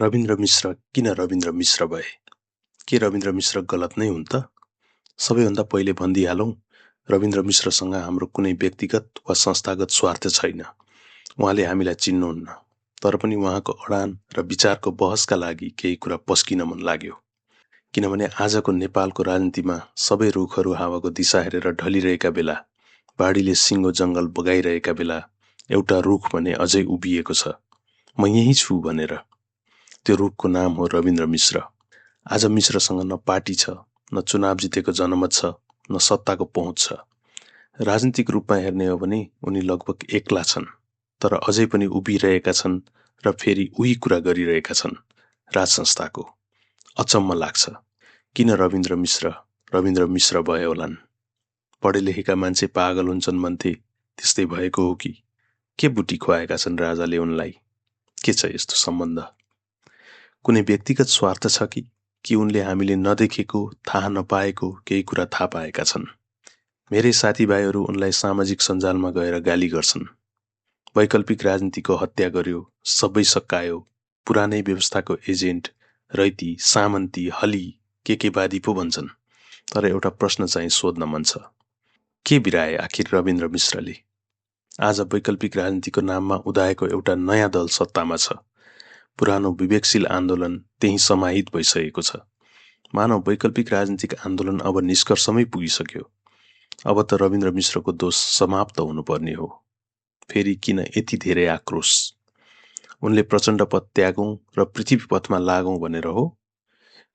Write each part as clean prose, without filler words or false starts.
रविन्द्र मिश्र किन रविन्द्र मिश्र भए? के रविन्द्र मिश्र गलत नै हुन् त? सबैभन्दा पहिले भनिदिइहालौँ, रविन्द्र मिश्रसँग हाम्रो कुनै व्यक्तिगत वा संस्थागत स्वार्थ छैन। उहाँले हामीलाई चिन्नुहुन्न, तर पनि उहाँको अडान र विचारको बहसका लागि केही कुरा पस्किन मन लाग्यो। किनभने आजको नेपालको राजनीतिमा सबै रुखहरू हावाको दिशा हेरेर ढलिरहेका बेला, बाढीले सिङ्गो जङ्गल बगाइरहेका बेला एउटा रुख भने अझै उभिएको छ, म यहीँ छु भनेर। त्यो रुखको नाम हो रविन्द्र मिश्र। आज मिश्रसँग न पार्टी छ, न चुनाव जितेको जनमत छ, न सत्ताको पहुँच छ। राजनीतिक रूपमा हेर्ने हो भने उनी लगभग एक्ला छन्, तर अझै पनि उभिरहेका छन् र फेरि उही कुरा गरिरहेका छन्, राज संस्थाको। अचम्म लाग्छ, किन रविन्द्र मिश्र भए होलान्? पढे लेखेका मान्छे पागल हुन्छन् भन्थे, त्यस्तै भएको हो कि? के बुटी खुवाएका छन् राजाले उनलाई? के छ यस्तो सम्बन्ध? कुनै व्यक्तिगत स्वार्थ छ कि उनले हामीले नदेखेको, थाहा नपाएको केही कुरा थाहा पाएका छन्? मेरै साथीभाइहरू उनलाई सामाजिक सञ्जालमा गएर गाली गर्छन्। वैकल्पिक राजनीतिको हत्या गर्यो, सबै सकायो, पुरानै व्यवस्थाको एजेन्ट, रैती, सामन्ती, हली, के वादी पो भन्छन्। तर एउटा प्रश्न चाहिँ सोध्न मन छ, के बिराए आखिर रविन्द्र मिश्रले? आज वैकल्पिक राजनीतिको नाममा उदाएको एउटा नयाँ दल सत्तामा छ। पुरानो विवेकशील आन्दोलन त्यही समाहित भइसकेको छ। मानव वैकल्पिक राजनीतिक आन्दोलन अब निष्कर्षमै पुगिसक्यो। अब त रविन्द्र मिश्रको दोष समाप्त हुनुपर्ने हो। फेरि किन यति धेरै आक्रोश? उनले प्रचण्ड पद त्यागौं र पृथ्वी पथमा लागौं भनेर हो?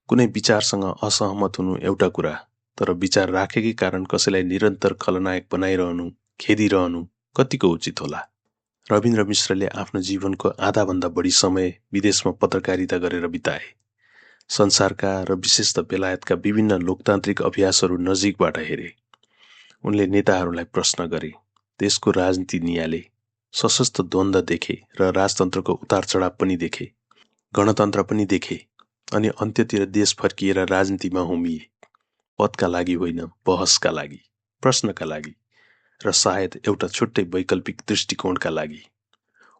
कुनै विचारसँग असहमत हुनु एउटा कुरा, तर विचार राखेकै कारण कसैलाई निरन्तर खलनायक बनाइरहनु, खेदिरहनु कतिको उचित होला? रविन्द्र मिश्रले आफ्नो जीवनको आधाभन्दा बढी समय विदेशमा पत्रकारिता गरेर बिताए। संसारका र विशेषतः बेलायतका विभिन्न लोकतान्त्रिक अभ्यासहरू नजिकबाट हेरे। उनले नेताहरूलाई प्रश्न गरे, देशको राजनीति नियाले, सशस्त्र द्वन्द्व देखे र राजतन्त्रको उतार चढाव पनि देखे, गणतन्त्र पनि देखे, अनि अन्त्यतिर देश फर्किएर राजनीतिमा होमिए। पदका लागि होइन, बहसका लागि, प्रश्नका लागि, र सायद एउटा छुट्टै वैकल्पिक दृष्टिकोणका लागि।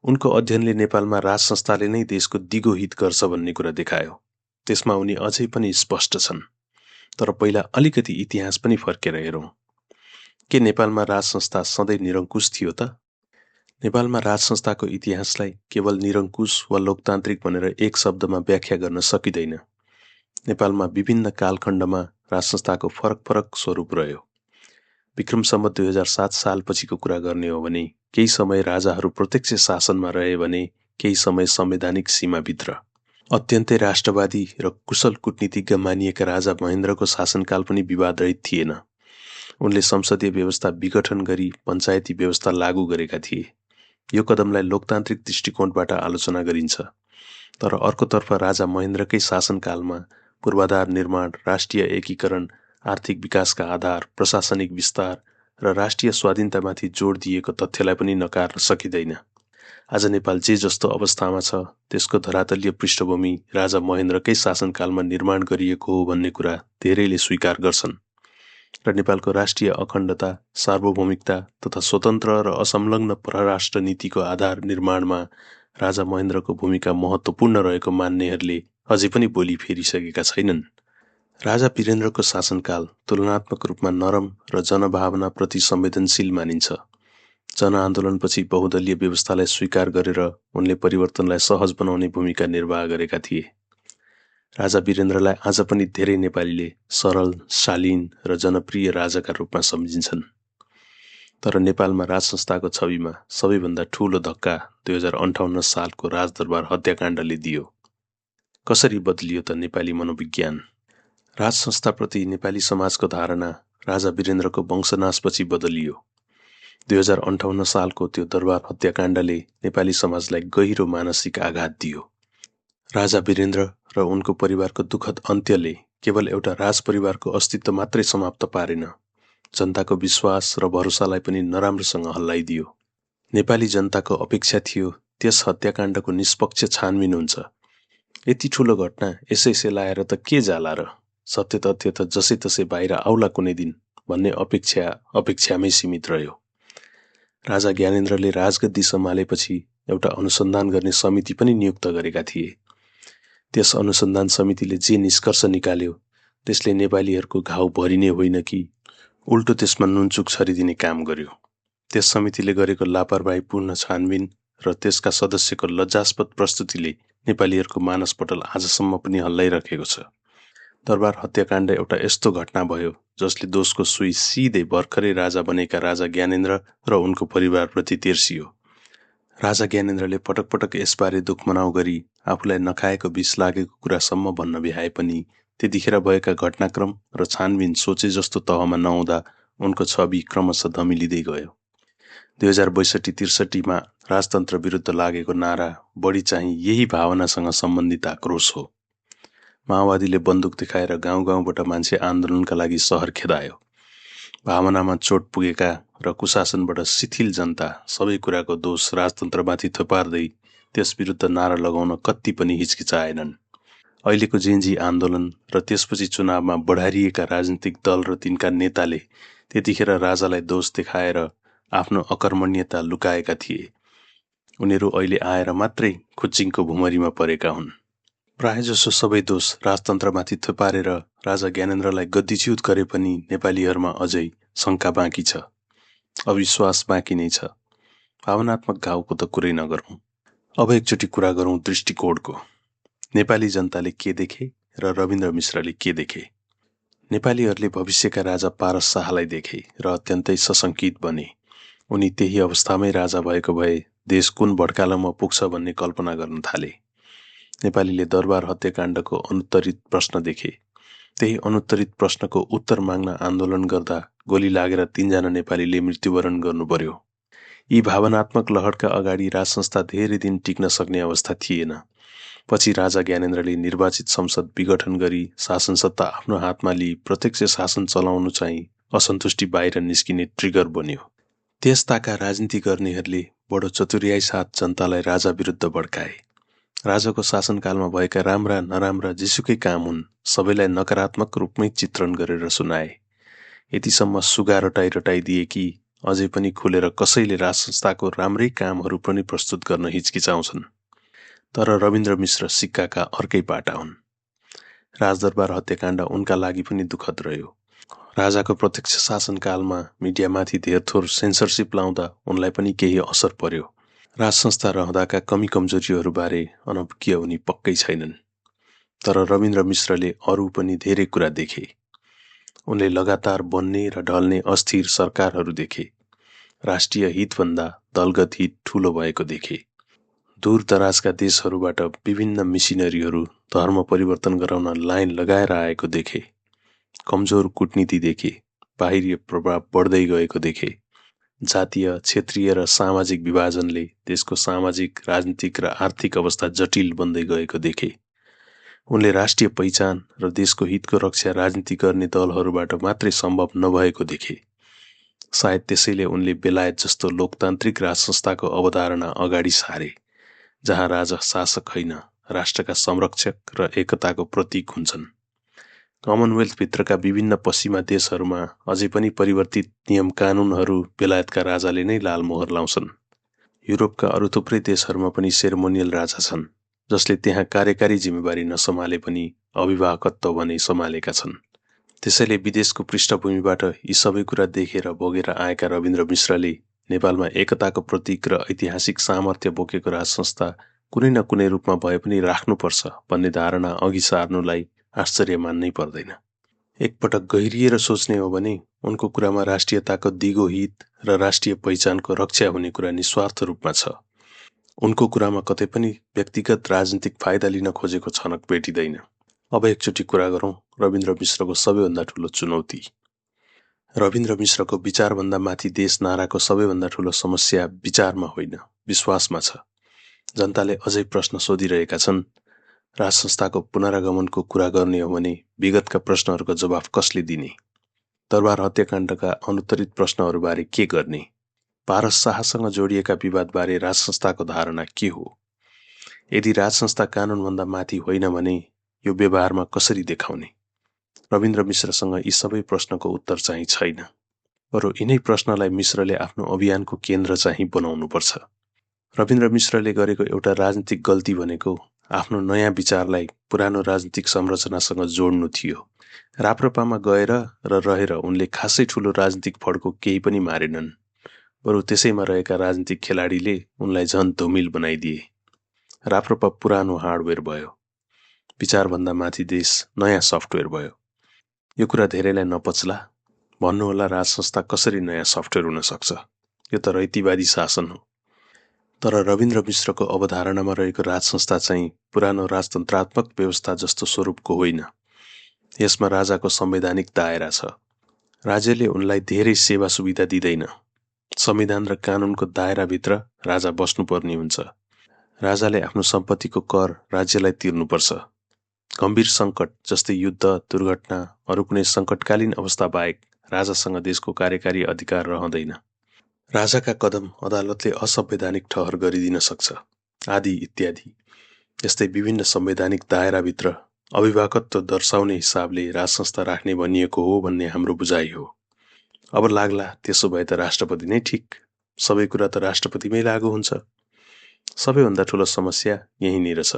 उनको अध्ययनले नेपालमा राज संस्थाले नै देशको दिगो हित गर्छ भन्ने कुरा देखायो। त्यसमा उनी अझै पनि स्पष्ट छन्। तर पहिला अलिकति इतिहास पनि फर्केर हेरौँ। के नेपालमा राज संस्था सधैँ निरङ्कुश थियो त? नेपालमा राज संस्थाको इतिहासलाई केवल निरङ्कुश वा लोकतान्त्रिक भनेर एक शब्दमा व्याख्या गर्न सकिँदैन। नेपालमा विभिन्न कालखण्डमा राज संस्थाको फरक स्वरूप रह्यो। विक्रम सम्वत 2007 सालपछिको कुरा गर्ने हो भने केही समय राजाहरू प्रत्यक्ष शासनमा रहे भने केही समय संवैधानिक सीमाभित्र। अत्यन्तै राष्ट्रवादी र कुशल कूटनीतिज्ञ मानिएका राजा महेन्द्रको शासनकाल पनि विवादरहित थिएन। उनले संसदीय व्यवस्था विघटन गरी पञ्चायती व्यवस्था लागू गरेका थिए। यो कदमलाई लोकतान्त्रिक दृष्टिकोणबाट आलोचना गरिन्छ। तर अर्कोतर्फ राजा महेन्द्रकै शासनकालमा पूर्वाधार निर्माण, राष्ट्रिय एकीकरण, आर्थिक विकासका आधार, प्रशासनिक विस्तार र राष्ट्रिय स्वाधीनतामाथि जोड दिएको तथ्यलाई पनि नकार्न सकिँदैन। आज नेपाल जे जस्तो अवस्थामा छ त्यसको धरातलीय पृष्ठभूमि राजा महेन्द्रकै शासनकालमा निर्माण गरिएको हो भन्ने कुरा धेरैले स्वीकार गर्छन् र नेपालको राष्ट्रिय अखण्डता, सार्वभौमिकता तथा स्वतन्त्र र असंलग्न परराष्ट्र नीतिको आधार निर्माणमा राजा महेन्द्रको भूमिका महत्त्वपूर्ण रहेको मान्नेहरूले अझै पनि बोली फेरिसकेका छैनन्। राजा वीरेन्द्रको शासनकाल तुलनात्मक रूपमा नरम र जनभावनाप्रति संवेदनशील मानिन्छ। जनआन्दोलनपछि बहुदलीय व्यवस्थालाई स्वीकार गरेर उनले परिवर्तनलाई सहज बनाउने भूमिका निर्वाह गरेका थिए। राजा वीरेन्द्रलाई आज पनि धेरै नेपालीले सरल, शालीन र जनप्रिय राजाका रूपमा सम्झिन्छन्। तर नेपालमा राज संस्थाको छविमा सबैभन्दा ठूलो धक्का 2058 सालको राजदरबार हत्याकाण्डले दियो। कसरी बदलियो त नेपाली मनोविज्ञान? राज संस्थाप्रति नेपाली समाजको धारणा राजा वीरेन्द्रको वंशनाशपछि बदलियो। 2058 सालको त्यो दरबार हत्याकाण्डले नेपाली समाजलाई गहिरो मानसिक आघात दियो। राजा वीरेन्द्र र उनको परिवारको दुःखद अन्त्यले केवल एउटा राज परिवारको अस्तित्व मात्रै समाप्त पारेन, जनताको विश्वास र भरोसालाई पनि नराम्रोसँग हल्लाइदियो। नेपाली जनताको अपेक्षा थियो त्यस हत्याकाण्डको निष्पक्ष छानबिन हुन्छ। यति ठूलो घटना यसै सेलाएर त के जाला र? सत्य तथ्य त जसै तसै बाहिर आउला कुनै दिन भन्ने अपेक्षामै सीमित रह्यो। राजा ज्ञानेन्द्रले राजगद्दी सम्हालेपछि एउटा अनुसन्धान गर्ने समिति पनि नियुक्त गरेका थिए। त्यस अनुसन्धान समितिले जे निष्कर्ष निकाल्यो त्यसले नेपालीहरूको घाउ भरिने होइन कि उल्टो त्यसमा नुनचुक छरिदिने काम गर्यो। त्यस समितिले गरेको लापरवाहीपूर्ण छानबिन र त्यसका सदस्यको लज्जास्पद प्रस्तुतिले नेपालीहरूको मानसपटल आजसम्म पनि हल्लाइराखेको छ। दरबार हत्याकाण्ड एउटा यस्तो घटना भयो जसले दोषको सुई सिधै भर्खरै राजा बनेका राजा ज्ञानेन्द्र र उनको परिवारप्रति तेर्सियो। राजा ज्ञानेन्द्रले पटक पटक यसबारे दुख मनाउ गरी आफूलाई नखाएको विष लागेको कुरासम्म भन्न भ्याए पनि त्यतिखेर भएका घटनाक्रम र छानबिन सोचे जस्तो तहमा नहुँदा उनको छवि क्रमशः धमिलिँदै गयो। 2062-63 राजतन्त्र विरुद्ध लागेको नारा बढी चाहिँ यही भावनासँग सम्बन्धित आक्रोश हो। माओवादीले बन्दुक देखाएर गाउँ गाउँबाट मान्छे आन्दोलनका लागि सहर खेदायो। भावनामा चोट पुगेका र कुशासनबाट शिथिल जनता सबै कुराको दोष राजतन्त्रमाथि थोपार्दै त्यस विरुद्ध नारा लगाउन कति पनि हिचकिचाएनन्। अहिलेको जेन्जी आन्दोलन र त्यसपछि चुनावमा बढारिएका राजनीतिक दल र तिनका नेताले त्यतिखेर राजालाई दोष देखाएर आफ्नो अकर्मण्यता लुकाएका थिए। उनीहरू अहिले आएर मात्रै खुच्चिङको भुमरीमा परेका हुन्। प्रायजसो सबै दोष राजतन्त्रमाथि थुपारेर राजा ज्ञानेन्द्रलाई गद्दीच्युत गरे पनि नेपालीहरूमा अझै शङ्का बाँकी छ, अविश्वास बाँकी नै छ। भावनात्मक घाउको त कुरै नगरौँ। अब एकचोटि कुरा गरौँ दृष्टिकोणको। नेपाली जनताले के देखे र रविन्द्र मिश्रले के देखे? नेपालीहरूले भविष्यका राजा पारस शाहलाई देखे र अत्यन्तै सशङ्कित बने। उनी त्यही अवस्थामै राजा भएको भए देश कुन भड्कालोमा पुग्छ भन्ने कल्पना गर्न थाले। नेपालीले दरबार हत्याकाण्डको अनुत्तरित प्रश्न देखे। त्यही अनुत्तरित प्रश्नको उत्तर माग्न आन्दोलन गर्दा गोली लागेर 3 जना नेपालीले मृत्युवरण गर्नु पर्यो। यी भावनात्मक लहरका अगाडि राजसंस्था धेरै दिन टिक्न सक्ने अवस्था थिएन। पछि राजा ज्ञानेन्द्रले निर्वाचित संसद विघटन गरी शासन सत्ता आफ्नो हातमा लिई प्रत्यक्ष शासन चलाउनु चाहिँ असन्तुष्टि बाहिर निस्किने ट्रिगर बन्यो। त्यस्ताका राजनीति गर्नेहरूले बडो चतुर्याई साथ जनतालाई राजा विरुद्ध भड्काए। राजाको शासनकालमा भएका राम्रा नराम्रा जेसुकै काम हुन् सबैलाई नकारात्मक रूपमै चित्रण गरेर सुनाए। यतिसम्म सुगा रटाइ दिए कि अझै पनि खुलेर कसैले राजसंस्थाको राम्रै कामहरू पनि प्रस्तुत गर्न हिचकिचाउँछन्। तर रविन्द्र मिश्र सिक्काका अर्कै पाटा हुन्। राजदरबार हत्याकाण्ड उनका लागि पनि दुःखद रह्यो। राजाको प्रत्यक्ष शासनकालमा मिडियामाथि धेरथोर सेन्सरसिप लाउँदा उनलाई पनि केही असर पर्यो। राजसंस्था रहँदाका कमी कमजोरीहरूबारे अनभिज्ञ उनी पक्कै छैनन्। तर रविन्द्र मिश्रले अरू पनि धेरै कुरा देखे। उनले लगातार बन्ने र ढल्ने अस्थिर सरकारहरू देखे। राष्ट्रिय हितभन्दा दलगत हित ठूलो भएको देखे। दूर दराजका देशहरूबाट विभिन्न मिसिनरीहरू धर्म परिवर्तन गराउन लाइन लगाएर आएको देखे। कमजोर कूटनीति देखे। बाहिरी प्रभाव बढ्दै गएको देखे। जातीय, क्षेत्रीय र सामाजिक विभाजनले देशको सामाजिक, राजनीतिक र आर्थिक अवस्था जटिल बन्दै गएको देखे। उनले राष्ट्रिय पहिचान र देशको हितको रक्षा राजनीति गर्ने दलहरूबाट मात्रै सम्भव नभएको देखे। सायद त्यसैले उनले बेलायत जस्तो लोकतान्त्रिक राजसंस्थाको अवधारणा अगाडि सारे, जहाँ राजा शासक होइन, राष्ट्रका संरक्षक र एकताको प्रतीक हुन्छन्। कमनवेल्थभित्रका विभिन्न पश्चिमा देशहरूमा अझै पनि परिवर्तित नियम कानुनहरू बेलायतका राजाले नै लालमोहर लाउँछन्। युरोपका अरू थुप्रै देशहरूमा पनि सेरेमोनियल राजा छन्, जसले त्यहाँ कार्यकारी जिम्मेवारी नसम्हाले पनि अभिभावकत्व भने सम्हालेका छन्। त्यसैले विदेशको पृष्ठभूमिबाट यी सबै कुरा देखेर भोगेर आएका रविन्द्र मिश्रले नेपालमा एकताको प्रतीक र ऐतिहासिक सामर्थ्य बोकेको राजसंस्था कुनै न कुनै रूपमा भए पनि राख्नुपर्छ भन्ने धारणा अघि सार्नुलाई आश्चर्य मान्नै पर्दैन। एकपटक गहिरिएर सोच्ने हो भने उनको कुरामा राष्ट्रियताको दिगो हित र राष्ट्रिय पहिचानको रक्षा हुने कुरा निस्वार्थ रूपमा छ। उनको कुरामा कतै पनि व्यक्तिगत राजनीतिक फाइदा लिन खोजेको छनक भेटिँदैन। अब एकचोटि कुरा गरौँ रविन्द्र मिश्रको सबैभन्दा ठूलो चुनौती। रविन्द्र मिश्रको विचारभन्दा माथि देश नाराको सबैभन्दा ठूलो समस्या विचारमा होइन, विश्वासमा छ। जनताले अझै प्रश्न सोधिरहेका छन्। राजसंस्थाको पुनरागमनको कुरा गर्ने हो भने विगतका प्रश्नहरूको जवाफ कसले दिने? दरबार हत्याकाण्डका अनुत्तरित प्रश्नहरूबारे के गर्ने? पारस शाहसँग जोडिएका विवादबारे राजसंस्थाको धारणा के हो? यदि राजसंस्था कानुनभन्दा माथि होइन भने यो व्यवहारमा कसरी देखाउने? रविन्द्र मिश्रसँग यी सबै प्रश्नको उत्तर चाहिँ छैन। बरु यिनै प्रश्नलाई मिश्रले आफ्नो अभियानको केन्द्र चाहिँ बनाउनुपर्छ। रविन्द्र मिश्रले गरेको एउटा राजनीतिक गल्ती भनेको आफ्नो नयाँ विचारलाई पुरानो राजनीतिक संरचनासँग जोड्नु थियो। राप्रपामा गएर र रहेर उनले खासै ठूलो राजनीतिक फड्को केही पनि मारेनन्। बरु त्यसैमा रहेका राजनीतिक खेलाडीले उनलाई झन धुमिल बनाइदिए। राप्रपा पुरानो हार्डवेयर भयो, विचारभन्दा माथि देश नयाँ सफ्टवेयर भयो। यो कुरा धेरैलाई नपच्ला, भन्नुहोला राज संस्था कसरी नयाँ सफ्टवेयर हुन सक्छ? यो त रैतीवादी शासन हो। तर रविन्द्र मिश्रको अवधारणामा रहेको राज संस्था चाहिँ पुरानो राजतन्त्रात्मक व्यवस्था जस्तो स्वरूपको होइन। यसमा राजाको संवैधानिक दायरा छ। राज्यले उनलाई धेरै सेवा सुविधा दिँदैन। संविधान र कानुनको दायराभित्र राजा बस्नुपर्ने हुन्छ। राजाले आफ्नो सम्पत्तिको कर राज्यलाई तिर्नुपर्छ। गम्भीर सङ्कट जस्तै युद्ध, दुर्घटना, अरू कुनै सङ्कटकालीन अवस्था बाहेक राजासँग देशको कार्यकारी अधिकार रहँदैन। राजाका कदम अदालतले असंवैधानिक ठहर गरिदिन सक्छ, आदि इत्यादि। यस्तै विभिन्न संवैधानिक दायराभित्र अभिभावकत्व दर्शाउने हिसाबले राज संस्था राख्ने भनिएको हो भन्ने हाम्रो बुझाइ हो। अब लाग्ला त्यसो भए त राष्ट्रपति नै ठिक, सबै कुरा त राष्ट्रपतिमै लागू हुन्छ। सबैभन्दा ठूलो समस्या यहीँनिर छ।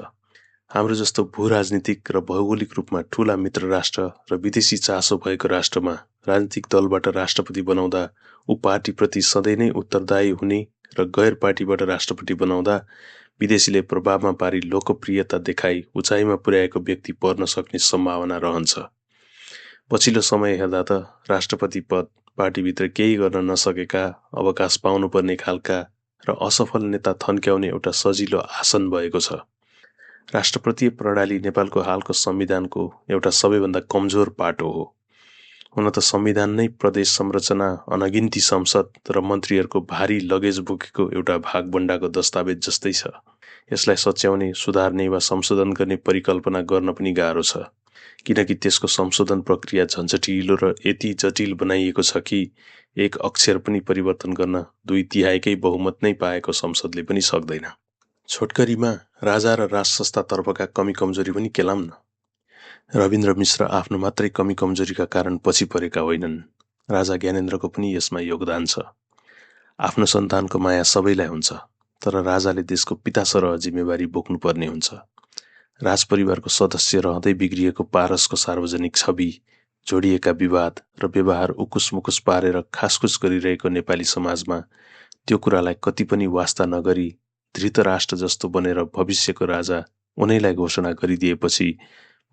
हाम्रो जस्तो भू-राजनीतिक र भौगोलिक रूपमा ठूला मित्र राष्ट्र र विदेशी चासो भएको राष्ट्रमा राजनीतिक दलबाट राष्ट्रपति बनाउँदा ऊ पार्टीप्रति सधैँ नै उत्तरदायी हुने र गैर पार्टीबाट राष्ट्रपति बनाउँदा विदेशीले प्रभावमा पारी लोकप्रियता देखाई उचाइमा पुर्याएको व्यक्ति पर्न सक्ने सम्भावना रहन्छ। पछिल्लो समय हेर्दा त राष्ट्रपति पद पार्टीभित्र केही गर्न नसकेका, अवकाश पाउनुपर्ने खालका र असफल नेता थन्क्याउने एउटा सजिलो आसन भएको छ। राष्ट्रपतीय प्रणाली नेपालको हालको संविधानको एउटा सबैभन्दा कमजोर पाटो हो। हुन त संविधान नै प्रदेश संरचना, अनगिन्ती संसद र मन्त्रीहरूको भारी लगेज बोकेको एउटा भागबण्डाको दस्तावेज जस्तै छ। यसलाई सच्याउने, सुधार्ने वा संशोधन गर्ने परिकल्पना गर्न पनि गाह्रो छ, किनकि त्यसको संशोधन प्रक्रिया झन्झटिलो र यति जटिल बनाइएको छ कि एक अक्षर पनि परिवर्तन गर्न 2/3 बहुमत नै पाएको संसदले पनि सक्दैन। छोटकरीमा राजा र राज संस्थातर्फका कमी कमजोरी पनि केलाम न। रविन्द्र मिश्र आफ्नो मात्रै कमी कमजोरीका कारण पछि परेका होइनन्। राजा ज्ञानेन्द्रको पनि यसमा योगदान छ। आफ्नो सन्तानको माया सबैलाई हुन्छ, तर राजाले देशको पिता सरह जिम्मेवारी बोक्नुपर्ने हुन्छ। राजपरिवारको सदस्य रहँदै बिग्रिएको पारसको सार्वजनिक छवि, जोडिएका विवाद र व्यवहार उकुस मुकुस पारेर खासखुस गरिरहेको नेपाली समाजमा त्यो कुरालाई कति पनि वास्ता नगरी धृतराष्ट्र जस्तो बनेर भविष्यको राजा उनैलाई घोषणा गरिदिएपछि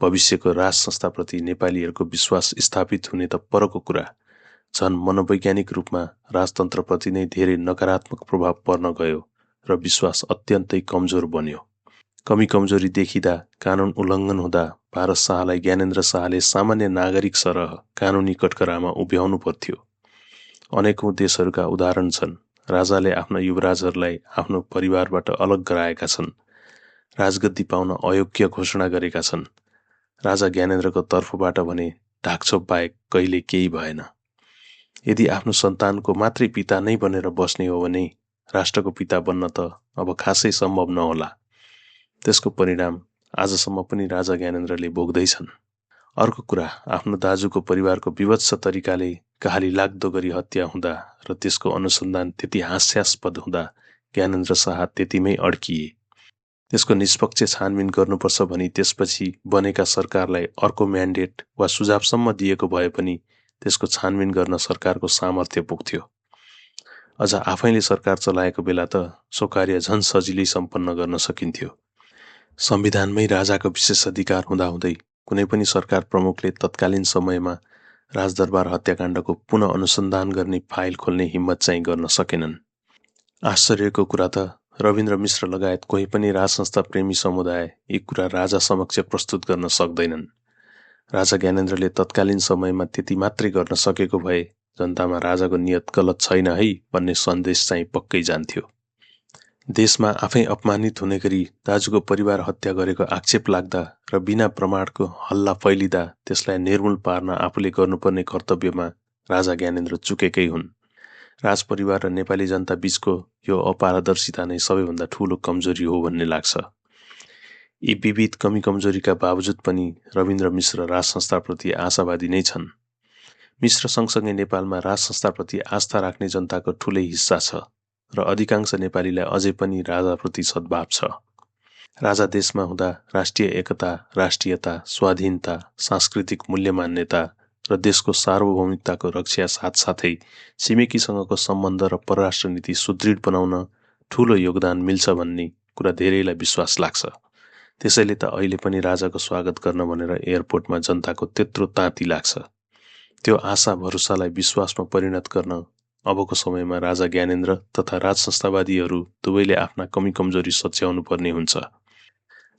भविष्यको राज संस्थाप्रति नेपालीहरूको विश्वास स्थापित हुने त परको कुरा, झन् मनोवैज्ञानिक रूपमा राजतन्त्रप्रति नै धेरै नकारात्मक प्रभाव पर्न गयो र विश्वास अत्यन्तै कमजोर बन्यो। कमी कमजोरी देखिँदा, कानुन उल्लङ्घन हुँदा भारत शाहलाई ज्ञानेन्द्र शाहले सामान्य नागरिक सरह कानुनी कठघरामा उभ्याउनु पर्थ्यो। अनेकौं देशहरूका उदाहरण छन्। राजाले आफ्ना युवराजहरूलाई आफ्नो परिवारबाट अलग गराएका छन्, राजगद्दी पाउन अयोग्य घोषणा गरेका छन्। राजा ज्ञानेन्द्रको तर्फबाट भने ढाकछोप बाहेक कहिले केही भएन। यदि आफ्नो सन्तानको मात्रै पिता नै बनेर बस्ने हो भने राष्ट्रको पिता बन्न त अब खासै सम्भव नहोला। त्यसको परिणाम आजसम्म पनि राजा ज्ञानेन्द्रले भोग्दैछन्। अर्को कुरा, आफ्नो दाजुको परिवारको विवत्स तरिकाले कहाली लाग्दो गरी हत्या हुँदा र त्यसको अनुसन्धान त्यति हास्यास्पद हुँदा ज्ञानेन्द्र शाह त्यतिमै अड्किए। त्यसको निष्पक्ष छानबिन गर्नुपर्छ भनी त्यसपछि बनेका सरकारलाई अर्को म्यान्डेट वा सुझावसम्म दिएको भए पनि त्यसको छानबिन गर्न सरकारको सामर्थ्य पुग्थ्यो। अझ आफैले सरकार चलाएको बेला त सो कार्य झन् सजिलै सम्पन्न गर्न सकिन्थ्यो। संविधानमै राजाको विशेष अधिकार हुँदाहुँदै कुनै पनि सरकार प्रमुखले तत्कालीन समयमा राजदरबार हत्याकाण्डको पुनः अनुसन्धान गर्ने फाइल खोल्ने हिम्मत चाहिँ गर्न सकेनन्। आश्चर्यको कुरा त रविन्द्र मिश्र लगायत कोही पनि राजसंस्था प्रेमी समुदाय यी कुरा राजा समक्ष प्रस्तुत गर्न सक्दैनन्। राजा ज्ञानेन्द्रले तत्कालीन समयमा त्यति मात्रै गर्न सकेको भए जनतामा राजाको नियत गलत छैन है भन्ने सन्देश चाहिँ पक्कै जान्थ्यो। देशमा आफै अपमानित हुने गरी दाजुको परिवार हत्या गरेको आक्षेप लाग्दा र बिना प्रमाणको हल्ला फैलिँदा त्यसलाई निर्मूल पार्न आफूले गर्नुपर्ने कर्तव्यमा राजा ज्ञानेन्द्र चुकेकै हुन्। राजपरिवार र नेपाली जनता बीचको यो अपारदर्शिता नै सबैभन्दा ठूलो कमजोरी हो भन्ने लाग्छ। यी विविध कमी कमजोरीका बावजुद पनि रविन्द्र मिश्र राज संस्थाप्रति आशावादी नै छन्। मिश्र सँगसँगै नेपालमा राज संस्थाप्रति आस्था राख्ने जनताको ठूलै हिस्सा छ र अधिकांश नेपालीलाई अझै पनि राजाप्रति सद्भाव छ। राजा देशमा हुँदा राष्ट्रिय एकता, राष्ट्रियता, स्वाधीनता, सांस्कृतिक मूल्य मान्यता र देशको सार्वभौमिकताको रक्षा साथसाथै छिमेकीसँगको सम्बन्ध र परराष्ट्र नीति सुदृढ बनाउन ठूलो योगदान मिल्छ भन्ने कुरा धेरैलाई विश्वास लाग्छ। त्यसैले त अहिले पनि राजाको स्वागत गर्न भनेर एयरपोर्टमा जनताको त्यत्रो ताती लाग्छ। त्यो आशा भरोसालाई विश्वासमा परिणत गर्न अबको समयमा राजा ज्ञानेन्द्र तथा राजसंस्थावादीहरू दुवैले आफ्ना कमी कमजोरी सच्याउनु पर्ने हुन्छ।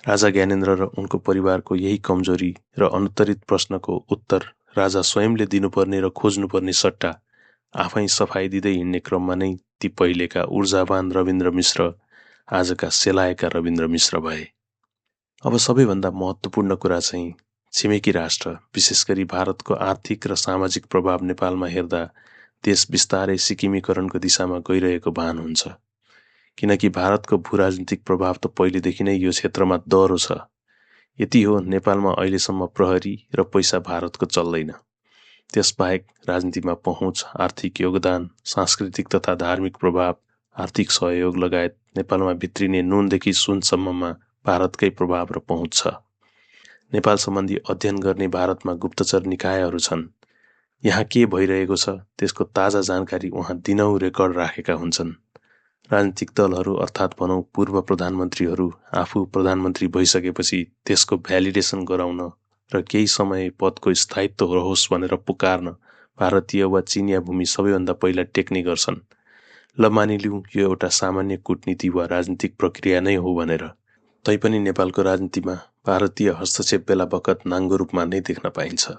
राजा ज्ञानेन्द्र र उनको परिवारको यही कमजोरी र अनुत्तरित प्रश्नको उत्तर राजा स्वयंले दिनुपर्ने र खोज्नुपर्ने सट्टा आफै सफाई दिँदै हिँड्ने क्रममा नै ती पहिलेका ऊर्जावान रविन्द्र मिश्र आजका सेलाएका रविन्द्र मिश्र भए। अब सबैभन्दा महत्त्वपूर्ण कुरा चाहिँ छिमेकी राष्ट्र, विशेष गरी भारतको आर्थिक र सामाजिक प्रभाव नेपालमा हेर्दा देश बिस्तारै सिक्किमीकरणको दिशामा गइरहेको भान हुन्छ। किनकि भारतको भूराजनीतिक प्रभाव त पहिलेदेखि नै यो क्षेत्रमा दह्रो छ। यति हो, नेपालमा अहिलेसम्म प्रहरी र पैसा भारतको चल्दैन। त्यसबाहेक राजनीतिमा पहुँच, आर्थिक योगदान, सांस्कृतिक तथा धार्मिक प्रभाव, आर्थिक सहयोग लगायत नेपालमा भित्रिने नुनदेखि सुनसम्ममा भारतकै प्रभाव र पहुँच छ। नेपाल सम्बन्धी अध्ययन गर्ने भारतमा गुप्तचर निकायहरू छन्। यहाँ के भइरहेको छ त्यसको ताजा जानकारी उहाँ दिनौँ रेकर्ड राखेका हुन्छन्। राजनीतिक दलहरू अर्थात् भनौँ पूर्व प्रधानमन्त्रीहरू आफू प्रधानमन्त्री भइसकेपछि त्यसको भ्यालिडेसन गराउन र केही समय पदको स्थायित्व रहोस् भनेर पुकार्न भारतीय वा चिनिया भूमि सबैभन्दा पहिला टेक्ने गर्छन्। ल मानिलिउँ यो एउटा सामान्य कूटनीति वा राजनीतिक प्रक्रिया नै हो भनेर। तैपनि नेपालको राजनीतिमा भारतीय हस्तक्षेप बेला बखत नाङ्गो रूपमा नै देख्न पाइन्छ।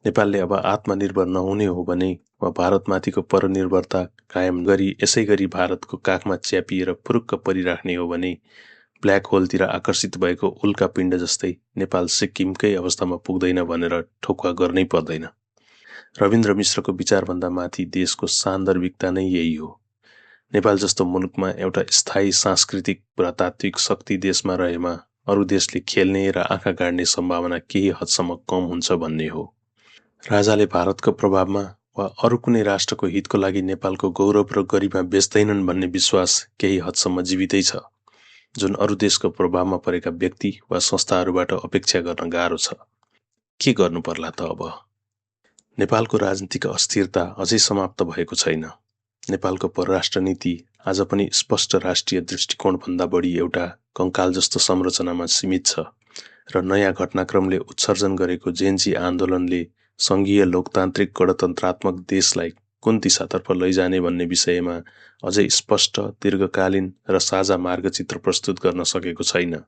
नेपालले अब आत्मनिर्भर नहुने हो भने वा भारतमाथिको परनिर्भरता कायम गरी यसै गरी भारतको काखमा च्यापिएर फुरुक्क परिराख्ने हो भने ब्ल्याक होलतिर आकर्षित भएको उल्का पिण्ड जस्तै नेपाल सिक्किमकै अवस्थामा पुग्दैन भनेर ठोक्वा गर्नै पर्दैन। रविन्द्र मिश्रको विचारभन्दा माथि देशको सान्दर्भिकता नै यही हो। नेपाल जस्तो मुलुकमा एउटा स्थायी सांस्कृतिक पुरातात्विक शक्ति देशमा रहेमा अरू देशले खेल्ने र आँखा गाड्ने सम्भावना केही हदसम्म कम हुन्छ भन्ने हो। राजाले भारतको प्रभावमा वा अरू कुनै राष्ट्रको हितको लागि नेपालको गौरव र गरिमा बेच्दैनन् भन्ने विश्वास केही हदसम्म जीवितै छ, जुन अरू देशको प्रभावमा परेका व्यक्ति वा संस्थाहरूबाट अपेक्षा गर्न गाह्रो छ। के गर्नु पर्ला त अब? नेपालको राजनीतिक अस्थिरता अझै समाप्त भएको छैन। नेपालको परराष्ट्र नीति आज पनि स्पष्ट राष्ट्रिय दृष्टिकोणभन्दा बढी एउटा कंकाल जस्तो संरचनामा सीमित छ र नयाँ घटनाक्रमले उत्सर्जन गरेको जेन्जी आन्दोलनले संघीय लोकतान्त्रिक गणतन्त्रात्मक देशलाई कुन दिशातर्फ लैजाने भन्ने विषयमा अझै स्पष्ट, दीर्घकालीन र साझा मार्गचित्र प्रस्तुत गर्न सकेको छैन।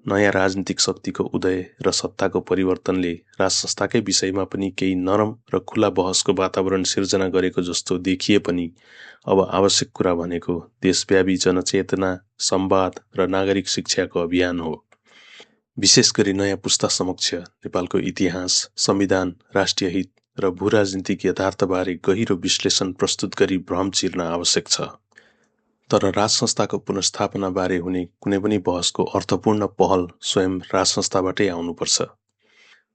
नयाँ राजनीतिक शक्तिको उदय र सत्ताको परिवर्तनले राजसंस्थाकै विषयमा पनि केही नरम र खुला बहसको वातावरण सिर्जना गरेको जस्तो देखिए पनि अब आवश्यक कुरा भनेको देशव्यापी जनचेतना, संवाद र नागरिक शिक्षाको अभियान हो। विशेष गरी नयाँ पुस्ता समक्ष नेपालको इतिहास, संविधान, राष्ट्रिय हित र भूराजनीतिक यथार्थबारे गहिरो विश्लेषण प्रस्तुत गरी भ्रम चिर्न आवश्यक छ। तर राजसंस्थाको पुनर्स्थापना बारे हुने कुनै पनि बहसको अर्थपूर्ण पहल स्वयं राजसंस्थाबाटै आउनुपर्छ।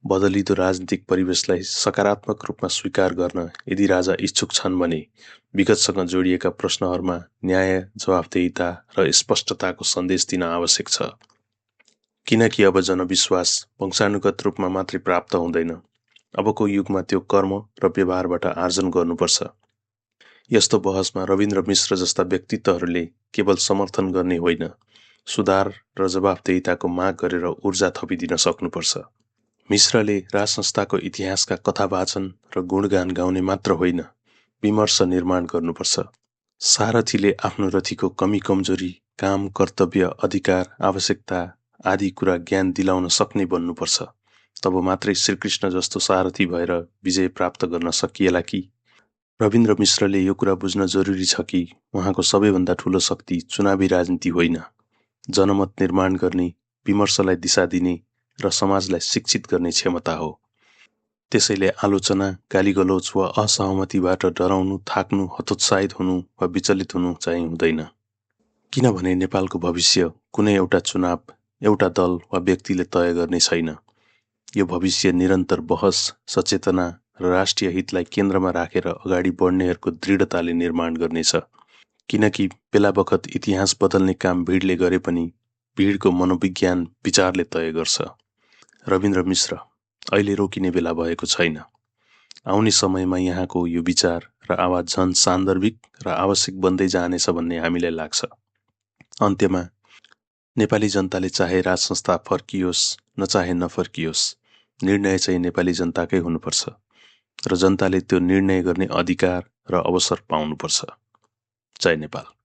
बदलिदो राजनीतिक परिवेशलाई सकारात्मक रूपमा स्वीकार गर्न यदि राजा इच्छुक छन् भने विगतसँग जोडिएका प्रश्नहरूमा न्याय, जवाफदेहिता र स्पष्टताको सन्देश दिन आवश्यक छ। किनकि अब जनविश्वास वंशानुगत रूपमा मात्रै प्राप्त हुँदैन। अबको युगमा त्यो कर्म र व्यवहारबाट आर्जन गर्नुपर्छ। यस्तो बहसमा रविन्द्र मिश्र जस्ता व्यक्तित्वहरूले केवल समर्थन गर्ने होइन, सुधार र जवाफदेहिताको माग गरेर ऊर्जा थपिदिन सक्नुपर्छ। मिश्रले राजसंस्थाको इतिहासका कथावाचन र गुणगान गाउने मात्र होइन, विमर्श निर्माण गर्नुपर्छ। सारथीले आफ्नो रथीको कमी कमजोरी, काम, कर्तव्य, अधिकार, आवश्यकता आदि कुरा ज्ञान दिलाउन सक्ने बन्नुपर्छ। तब मात्रै श्रीकृष्ण जस्तो सारथी भएर विजय प्राप्त गर्न सकिएला कि? रविन्द्र मिश्रले यो कुरा बुझ्न जरुरी छ कि उहाँको सबैभन्दा ठूलो शक्ति चुनावी राजनीति होइन, जनमत निर्माण गर्ने, विमर्शलाई दिशा दिने र समाजलाई शिक्षित गर्ने क्षमता हो। त्यसैले आलोचना, गालीगलौज वा असहमतिबाट डराउनु, थाक्नु, हतोत्साहित हुनु वा विचलित हुनु चाहिँ हुँदैन। किनभने नेपालको भविष्य कुनै एउटा चुनाव, एउटा दल वा व्यक्तिले तय गर्ने छैन। यो भविष्य निरन्तर बहस, सचेतना र राष्ट्रिय हितलाई केन्द्रमा राखेर अगाडि बढ्नेहरूको दृढताले निर्माण गर्नेछ। किनकि बेला बखत इतिहास बदल्ने काम भिडले गरे पनि भिडको मनोविज्ञान विचारले तय गर्छ। रविन्द्र मिश्र, अहिले रोकिने बेला भएको छैन। आउने समयमा यहाँको यो विचार र आवाज झन सान्दर्भिक र आवश्यक बन्दै जानेछ भन्ने हामीलाई लाग्छ। अन्त्यमा नेपाली जनताले चाहे राज संस्था फर्कियोस् नचाहे नफर्कियोस्, निर्णय चाहिँ नेपाली जनताकै हुनुपर्छ र जनताले त्यो निर्णय गर्ने अधिकार र अवसर पाउनुपर्छ। जय नेपाल।